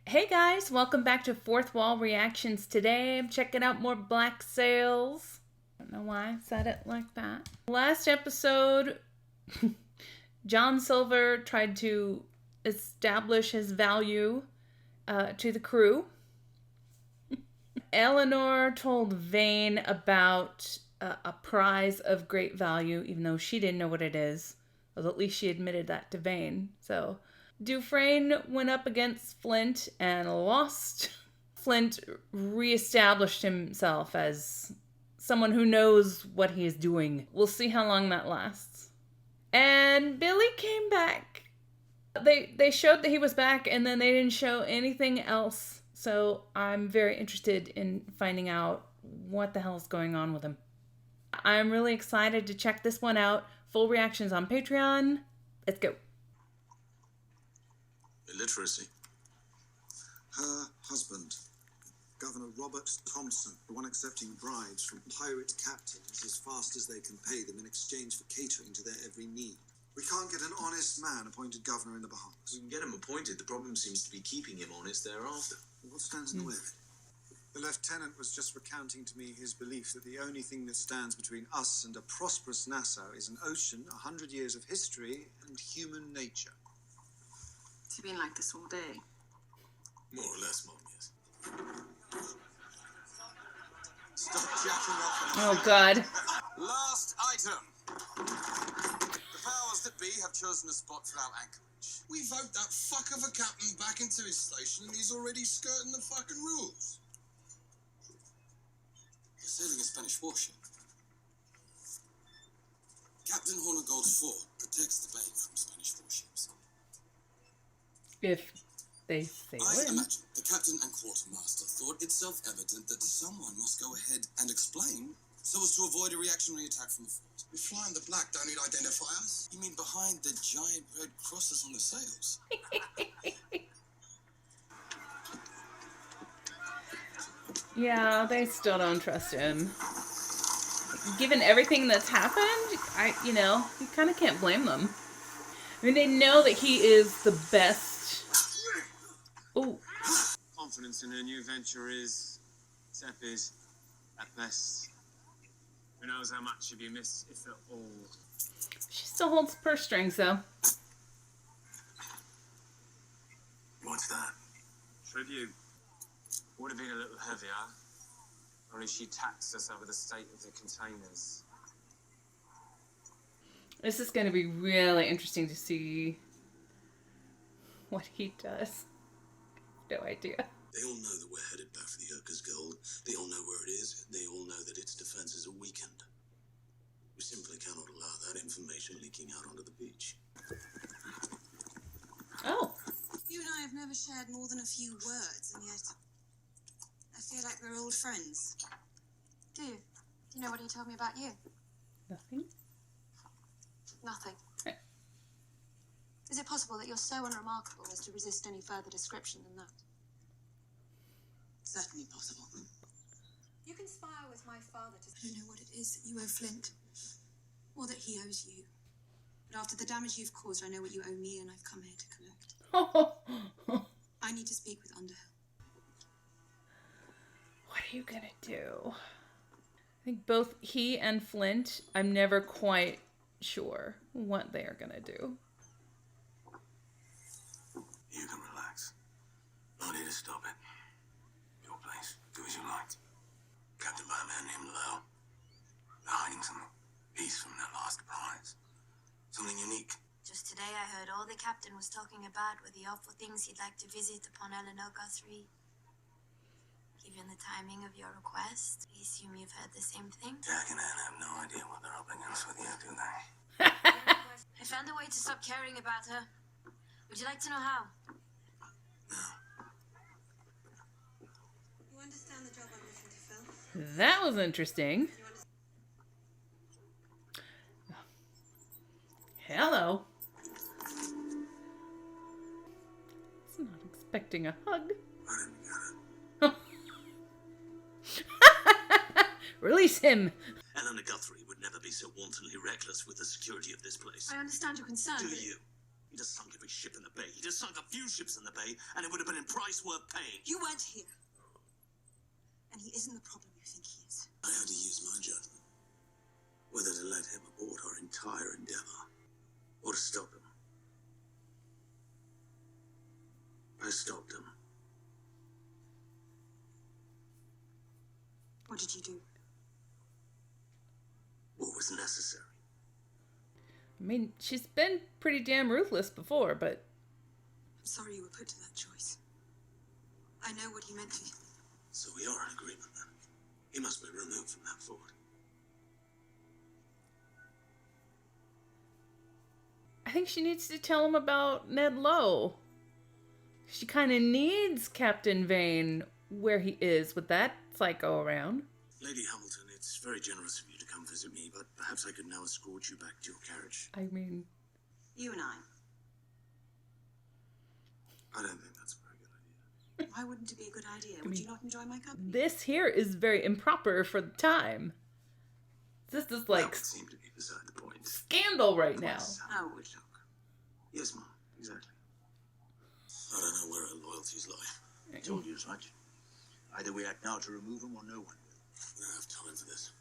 Hey guys, welcome back to Fourth Wall Reactions. Today I'm checking out more Black Sails. I don't know why I said it like that. Last episode, John Silver tried to establish his value to the crew. Eleanor told Vane about a prize of great value, even though she didn't know what it is. Well, at least she admitted that to Vane. So Dufresne went up against Flint and lost. Flint reestablished himself as someone who knows what he is doing. We'll see how long that lasts. And Billy came back. They showed that he was back, and then they didn't show anything else. So I'm very interested in finding out what the hell is going on with him. I'm really excited to check this one out. Full reactions on Patreon. Let's go. Illiteracy. Her husband, Governor Robert Thompson, the one accepting bribes from pirate captains as fast as they can pay them in exchange for catering to their every need. We can't get an honest man appointed governor in the Bahamas. We can get him appointed. The problem seems to be keeping him honest thereafter. What stands in the way of it? The lieutenant was just recounting to me his belief that the only thing that stands between us and a prosperous Nassau is an ocean, 100 years of history, and human nature. It's been like this all day. More or less, Mom, yes. Stop jacking off. Oh, God. Last item. The powers that be have chosen a spot for our anchorage. We vote that fuck of a captain back into his station and he's already skirting the fucking rules. We're sailing a Spanish warship. Captain Hornigold's fort protects the bay from Spanish warships. If they sail I in. imagine the captain and quartermaster thought it self-evident that someone must go ahead and explain so as to avoid a reactionary attack from the fort. We fly in the black, don't it identify us? You mean behind the giant red crosses on the sails? Yeah, they still don't trust him. Given everything that's happened, you kind of can't blame them. I mean, they know that he is the best. Oh. Confidence in her new venture is tepid at best. Who knows how much she'll be missed, if at all. She still holds purse strings, though. What's that? Tribute. Would have been a little heavier. Only she taxed us over the state of the containers. This is going to be really interesting to see what he does. No idea. They all know that we're headed back for the Urka's gold. They all know where it is. They all know that its defenses are weakened. We simply cannot allow that information leaking out onto the beach. Oh. You and I have never shared more than a few words, and yet I feel like we're old friends. Do you? Do you know what he told me about you? Nothing? Nothing. Okay. Is it possible that you're so unremarkable as to resist any further description than that? Certainly possible. You conspire with my father to... I don't know what it is that you owe Flint, or that he owes you. But after the damage you've caused, I know what you owe me, and I've come here to collect. I need to speak with Underhill. What are you gonna do? I think both he and Flint, I'm never quite sure what they are gonna do. You can relax. Not here to stop it. Your place. Do as you like. Captain by a man named Lowe. They're hiding some piece from their last prize. Something unique. Just today I heard all the captain was talking about were the awful things he'd like to visit upon Elenoka 3. Given the timing of your request, I assume you've heard the same thing? Jack and Anne have no idea what they're up against with you, do they? I found a way to stop caring about her. Would you like to know how? No. You understand the job I'm looking to fill? That was interesting. Hello. I was not expecting a hug. I didn't get it. Release him. Eleanor Guthrie would never be so wantonly reckless with the security of this place. I understand your concern. Do but you? He'd have sunk every ship in the bay. He'd have sunk a few ships in the bay, and it would have been a price worth paying. You weren't here. And he isn't the problem you think he is. I had to use my judgment. Whether to let him abort our entire endeavor, or to stop him. I stopped him. What did you do? What was necessary. I mean, she's been pretty damn ruthless before, but... I'm sorry you were put to that choice. I know what he meant to you. So we are in agreement then. He must be removed from that fort. I think she needs to tell him about Ned Lowe. She kind of needs Captain Vane where he is with that psycho around. Lady Hamilton, it's very generous of you to come visit me, but perhaps I could now escort you back to your carriage. I mean... You and I. I don't think that's a very good idea. Why wouldn't it be a good idea? Would you not enjoy my company? This here is very improper for the time. This is like... That would seem to be beside the point. Scandal right now. How would look? Yes, Mom, exactly. I don't know where our loyalties lie. I told you as much. Either we act now to remove him or no one will. We don't have time for this.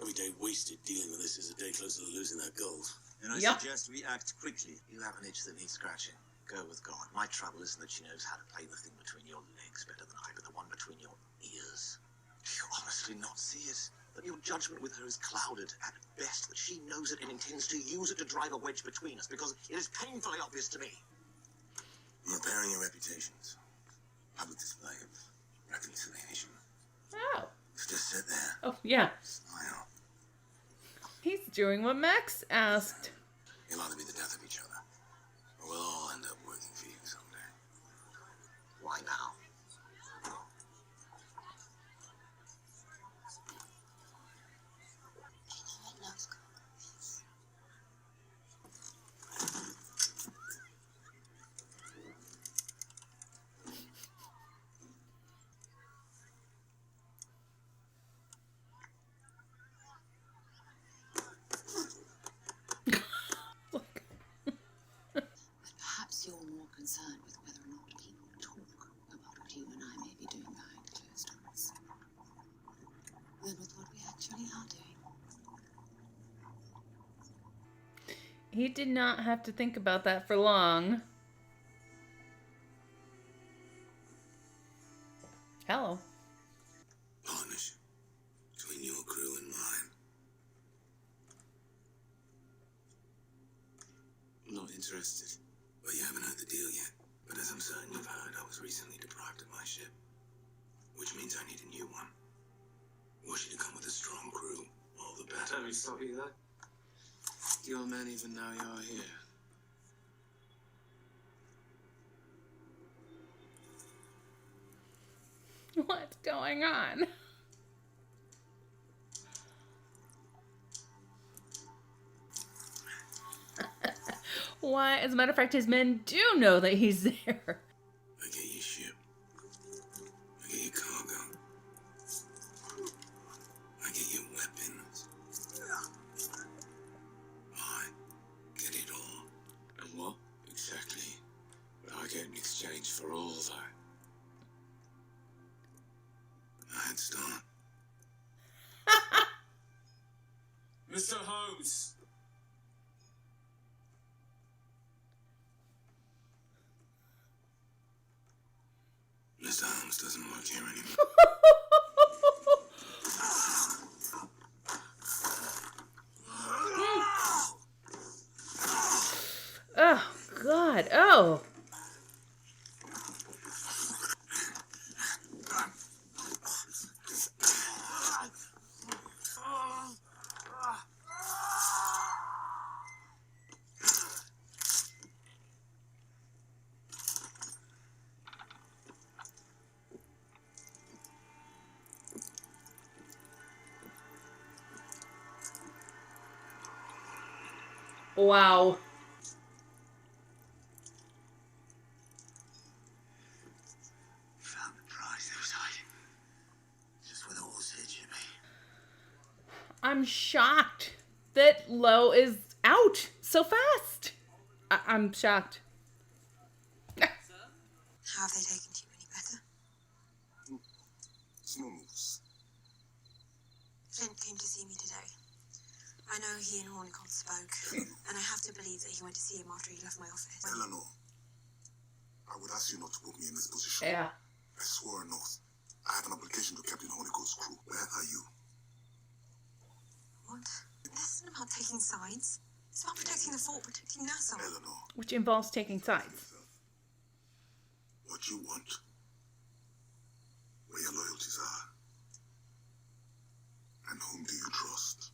Every day wasted dealing with this is a day closer to losing that gold. Then I suggest we act quickly. You have an itch that needs scratching. Go with God. My trouble isn't that she knows how to play the thing between your legs better than I, but the one between your ears. Do you honestly not see it? That your judgment with her is clouded at best, that she knows it and intends to use it to drive a wedge between us, because it is painfully obvious to me. I'm repairing your reputations. Public display of reconciliation. Oh. Just sit there. Oh, yeah. Smile. He's doing what Max asked. You'll either be the death of each other, or we'll all end up working for you someday. Why now? Perhaps you're more concerned with whether or not people talk about what you and I may be doing behind closed doors than with what we actually are doing. He did not have to think about that for long. Hello. Partnership between your crew and mine. I'm not interested. Well, you haven't heard the deal yet. But as I'm certain you've heard, I was recently deprived of my ship. Which means I need a new one. Want you to come with a strong crew. All the better. Let me stop you there. Your men even know you're here. What's going on? Why, as a matter of fact, his men do know that he's there. I get your ship. I get your cargo. I get your weapons. I get it all. And what exactly would I get in exchange for all that? A head start. Mr. Holmes! Mr. Holmes doesn't work here anymore. Oh, God. Oh. Wow. Found the prize I was hiding. Just where the horse head should be. I'm shocked that Lowe is out so fast. I'm shocked. How have they taken to you any better? Small moves. Flint came to see me today. I know he and Hornicott spoke, and I have to believe that he went to see him after he left my office. Eleanor, I would ask you not to put me in this position. Yeah. I swore an oath. I have an obligation to Captain Hornicott's crew. Where are you? What? This isn't about taking sides. It's about protecting the fort, protecting Nassau. Eleanor, Which involves taking sides. what you want, where your loyalties are, and whom do you trust?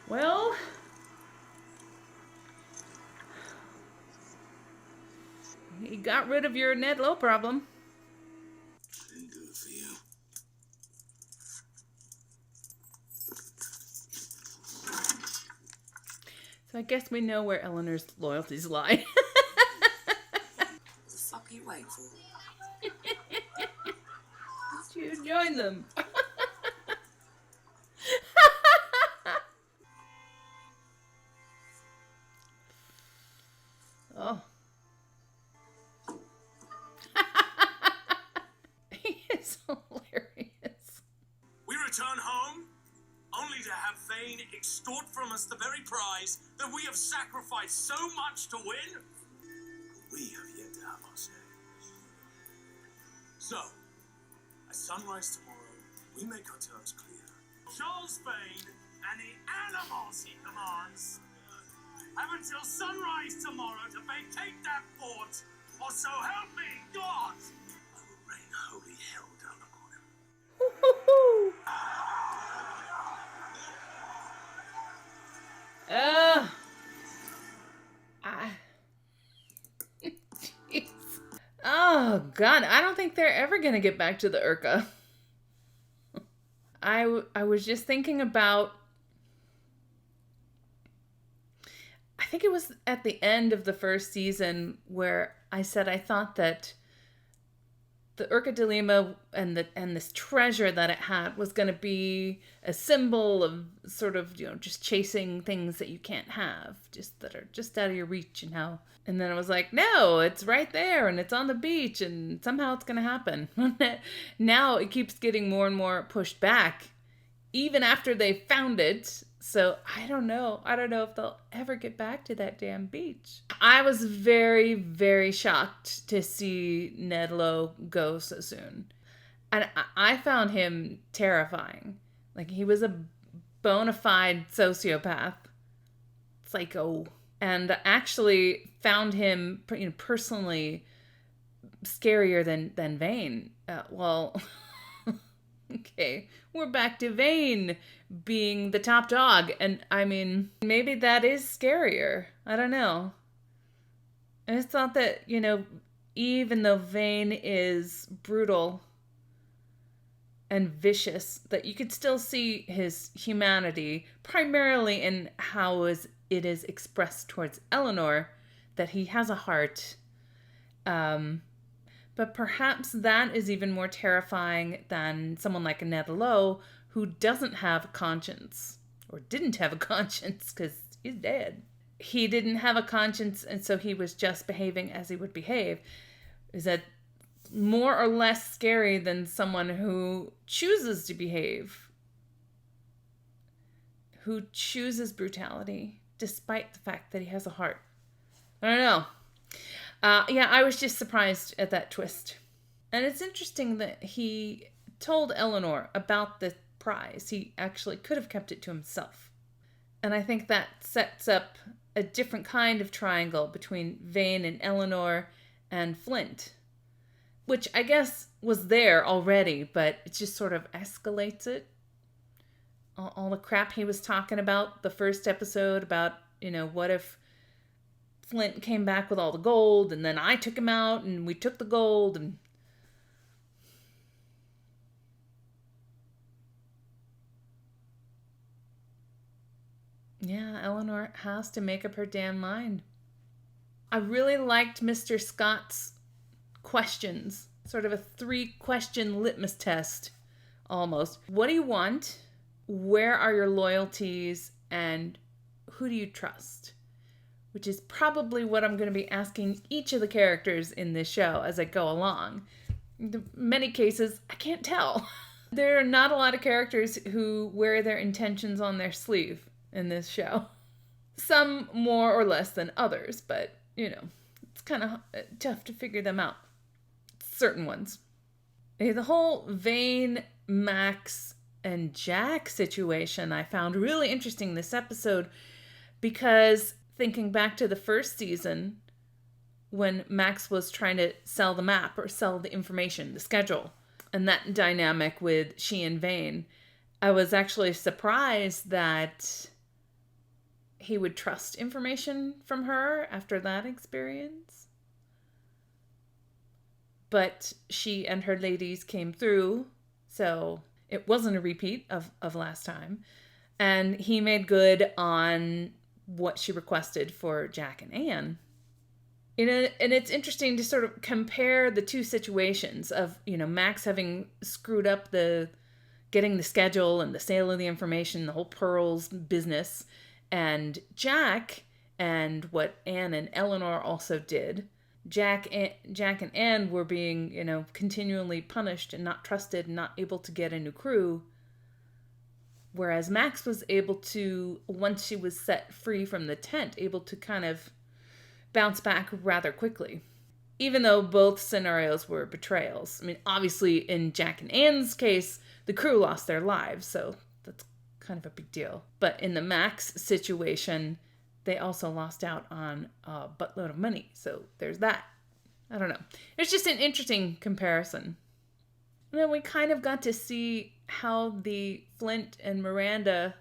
Well, you got rid of your Ned Lowe problem. Didn't do it for you. So I guess we know where Eleanor's loyalties lie. What the fuck are you waiting for? You join them. Oh. He is hilarious. We return home, only to have Vane extort from us the very prize that we have sacrificed so much to win. We have yet to have our say. So, at sunrise tomorrow, we make our terms clear. Charles Vane and the animals he commands have until sunrise tomorrow to vacate that fort, or so help me God! I will rain holy hell down upon him. Woo-hoo-hoo. Jeez. Oh, God. I don't think they're ever going to get back to the Urca. I was just thinking about... I think it was at the end of the first season where I said I thought that the Urca de Lima and this treasure that it had was going to be a symbol of sort of, just chasing things that you can't have, just that are just out of your reach and how. And then I was like, no, it's right there and it's on the beach and somehow it's going to happen. Now it keeps getting more and more pushed back, even after they found it. So I don't know. I don't know if they'll ever get back to that damn beach. I was very, very shocked to see Ned Lowe go so soon. And I found him terrifying. Like, he was a bona fide sociopath. Psycho. And actually found him personally scarier than Vane. Okay, we're back to Vane being the top dog. And I mean, maybe that is scarier. I don't know. I just thought that, even though Vane is brutal and vicious, that you could still see his humanity, primarily in how it is expressed towards Eleanor, that he has a heart. But perhaps that is even more terrifying than someone like Ned Lowe, who doesn't have a conscience, or didn't have a conscience, because he's dead. He didn't have a conscience, and so he was just behaving as he would behave. Is that more or less scary than someone who chooses to behave, who chooses brutality, despite the fact that he has a heart? I don't know. I was just surprised at that twist. And it's interesting that he told Eleanor about the prize. He actually could have kept it to himself. And I think that sets up a different kind of triangle between Vane and Eleanor and Flint, which I guess was there already, but it just sort of escalates it. All the crap he was talking about the first episode about, what if Flint came back with all the gold and then I took him out and we took the gold, and yeah, Eleanor has to make up her damn mind. I really liked Mr. Scott's questions, sort of a 3-question litmus test almost. What do you want? Where are your loyalties? And who do you trust? Which is probably what I'm going to be asking each of the characters in this show as I go along. In many cases, I can't tell. There are not a lot of characters who wear their intentions on their sleeve in this show. Some more or less than others, but, it's kind of tough to figure them out. Certain ones. The whole Vane, Max, and Jack situation I found really interesting this episode because thinking back to the first season when Max was trying to sell the map or sell the information, the schedule, and that dynamic with she and Vane, I was actually surprised that he would trust information from her after that experience. But she and her ladies came through, so it wasn't a repeat of last time. And he made good on what she requested for Jack and Anne. And it's interesting to sort of compare the two situations of, Max having screwed up getting the schedule and the sale of the information, the whole Pearls business, and Jack and what Anne and Eleanor also did. Jack and Anne were being, continually punished and not trusted and not able to get a new crew. Whereas Max was able to, once she was set free from the tent, able to kind of bounce back rather quickly. Even though both scenarios were betrayals. I mean, obviously in Jack and Anne's case, the crew lost their lives, so that's kind of a big deal. But in the Max situation, they also lost out on a buttload of money. So there's that. I don't know. It's just an interesting comparison. And then we kind of got to see how the Flint and Miranda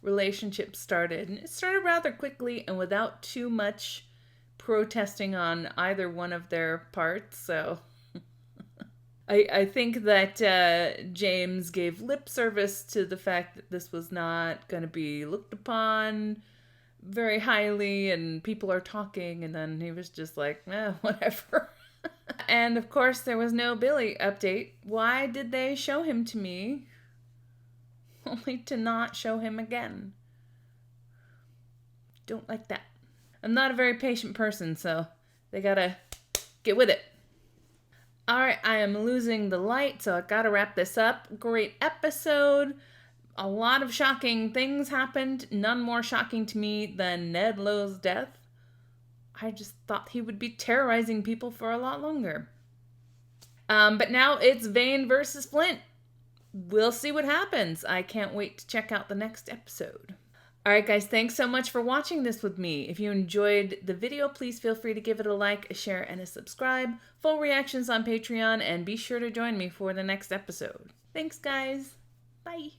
relationship started. And it started rather quickly and without too much protesting on either one of their parts. So I think that James gave lip service to the fact that this was not going to be looked upon very highly and people are talking, and then he was just like, whatever. And of course there was no Billy update. Why did they show him to me only to not show him again? Don't like that. I'm not a very patient person, so they gotta get with it. Alright, I am losing the light, so I gotta wrap this up. Great episode. A lot of shocking things happened. None more shocking to me than Ned Lowe's death. I just thought he would be terrorizing people for a lot longer. But now it's Vane versus Flint. We'll see what happens. I can't wait to check out the next episode. Alright guys, thanks so much for watching this with me. If you enjoyed the video, please feel free to give it a like, a share, and a subscribe. Full reactions on Patreon, and be sure to join me for the next episode. Thanks guys. Bye.